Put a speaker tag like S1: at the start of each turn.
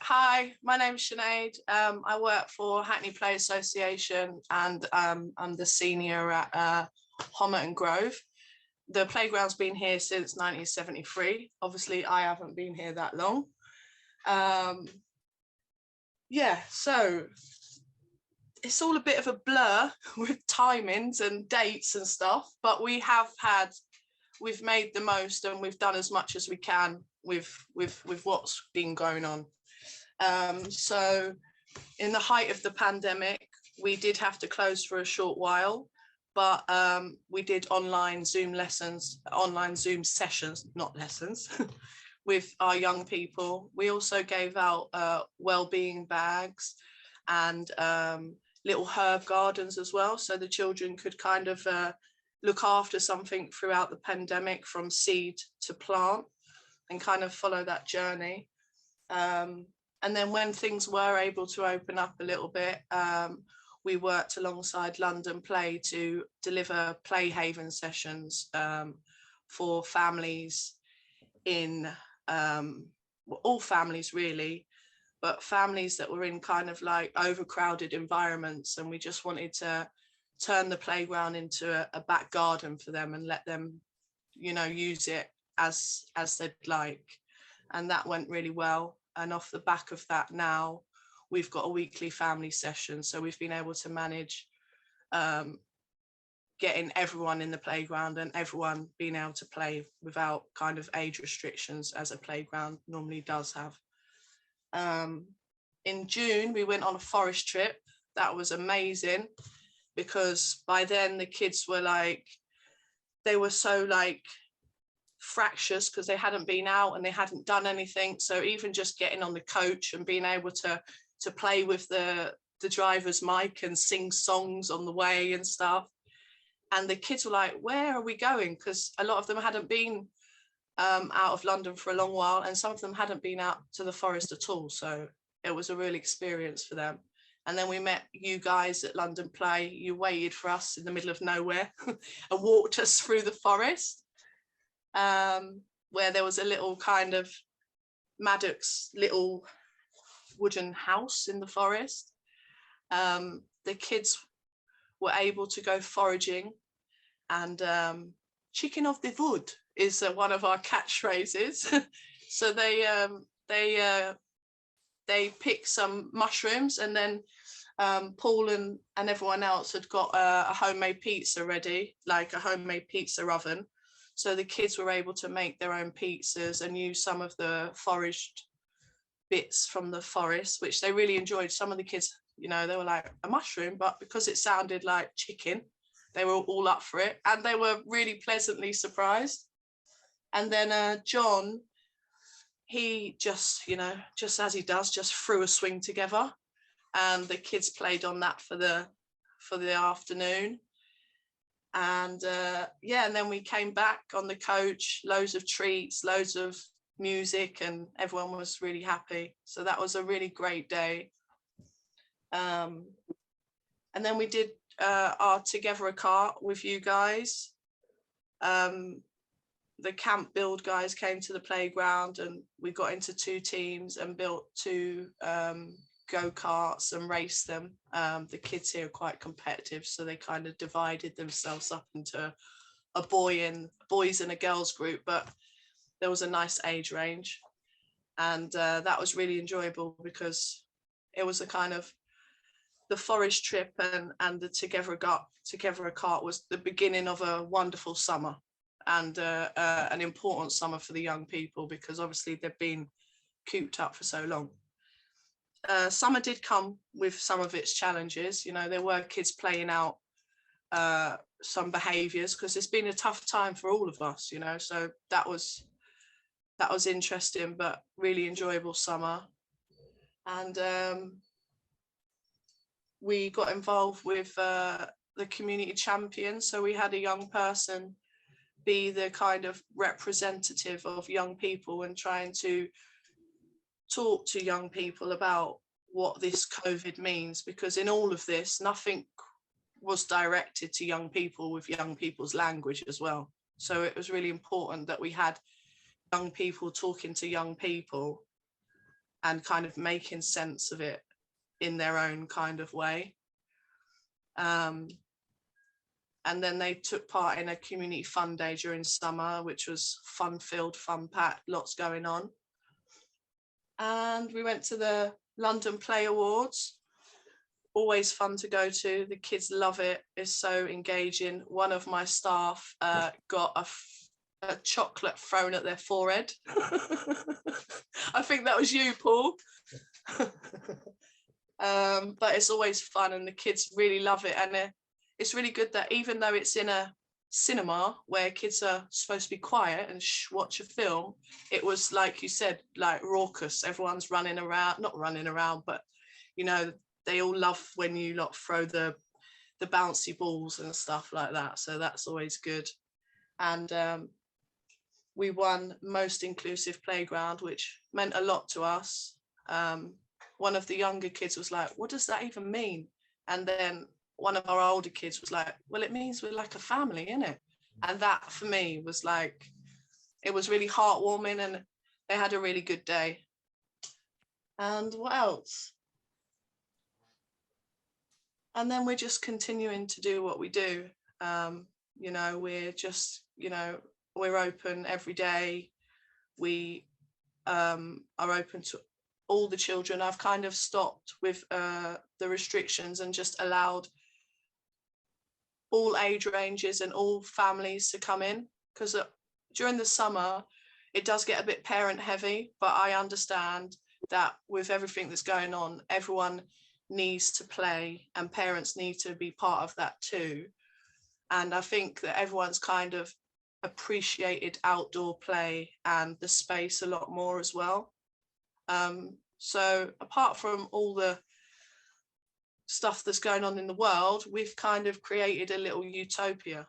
S1: Hi, my name's Sinead. I work for Hackney Play Association and I'm the senior at Homerton Grove. The playground's been here since 1973. Obviously, I haven't been here that long. Yeah, so it's all a bit of a blur with timings and dates and stuff, but we've made the most and we've done as much as we can with what's been going on. So in the height of the pandemic, we did have to close for a short while, but we did online Zoom sessions, not lessons, with our young people. We also gave out well-being bags and little herb gardens as well, so the children could kind of look after something throughout the pandemic from seed to plant and kind of follow that journey. And then when things were able to open up a little bit, we worked alongside London Play to deliver play haven sessions for families in, all families really, but families that were in kind of like overcrowded environments. And we just wanted to turn the playground into a back garden for them and let them, you know, use it as they'd like. And that went really well. And off the back of that now, we've got a weekly family session. So we've been able to manage getting everyone in the playground and everyone being able to play without kind of age restrictions as a playground normally does have. In June, we went on a forest trip. That was amazing because by then the kids were like, they were so like fractious because they hadn't been out and they hadn't done anything. So even just getting on the coach and being able to play with the driver's mic and sing songs on the way and stuff. And the kids were like, where are we going? Because a lot of them hadn't been out of London for a long while, and some of them hadn't been out to the forest at all. So it was a real experience for them. And then we met you guys at London Play. You waited for us in the middle of nowhere and walked us through the forest, where there was a little kind of Maddox little wooden house in the forest. The kids were able to go foraging, and chicken of the wood is one of our catchphrases. So they picked some mushrooms, and then Paul and everyone else had got a homemade pizza ready, like a homemade pizza oven. So the kids were able to make their own pizzas and use some of the foraged bits from the forest, which they really enjoyed. Some of the kids, you know, they were like, a mushroom, but because it sounded like chicken, they were all up for it, and they were really pleasantly surprised. And then John, he just, you know, just as he does, just threw a swing together, and the kids played on that for the afternoon. And yeah, and then we came back on the coach, loads of treats, loads of music, and everyone was really happy. So that was a really great day. And then we did our Together a Cart with you guys. The camp build guys came to the playground, and we got into 2 teams and built 2 go-karts and raced them. The kids here are quite competitive, so they kind of divided themselves up into a boys and a girls group, but there was a nice age range, and that was really enjoyable because it was a kind of the forest trip and the Together a Cart was the beginning of a wonderful summer, and an important summer for the young people, because obviously they've been cooped up for so long. Summer did come with some of its challenges. You know, there were kids playing out some behaviours because it's been a tough time for all of us, you know, so that was interesting, but really enjoyable summer. And we got involved with the community champion, so we had a young person be the kind of representative of young people and trying to talk to young people about what this COVID means, because in all of this, nothing was directed to young people with young people's language as well. So it was really important that we had young people talking to young people and kind of making sense of it in their own kind of way. And then they took part in a community fun day during summer, which was fun-filled, fun-packed, lots going on. And we went to the London Play Awards. Always fun to go to. The kids love it. It's so engaging. One of my staff got a chocolate thrown at their forehead. I think that was you, Paul. But it's always fun, and the kids really love it. And it's really good that even though it's in a cinema where kids are supposed to be quiet and watch a film, it was, like you said, like raucous. Everyone's running around, not running around, but you know, they all love when you lot throw the bouncy balls and stuff like that. So that's always good. And we won most inclusive playground, which meant a lot to us. One of the younger kids was like, what does that even mean? And then one of our older kids was like, well, it means we're like a family, innit? And that for me was like, it was really heartwarming, and they had a really good day. And what else? And then we're just continuing to do what we do. You know, we're just, you know, we're open every day. We are open to all the children. I've kind of stopped with the restrictions and just allowed all age ranges and all families to come in, because during the summer it does get a bit parent heavy, but I understand that with everything that's going on, everyone needs to play and parents need to be part of that too. And I think that everyone's kind of appreciated outdoor play and the space a lot more as well. So apart from all the stuff that's going on in the world, we've kind of created a little utopia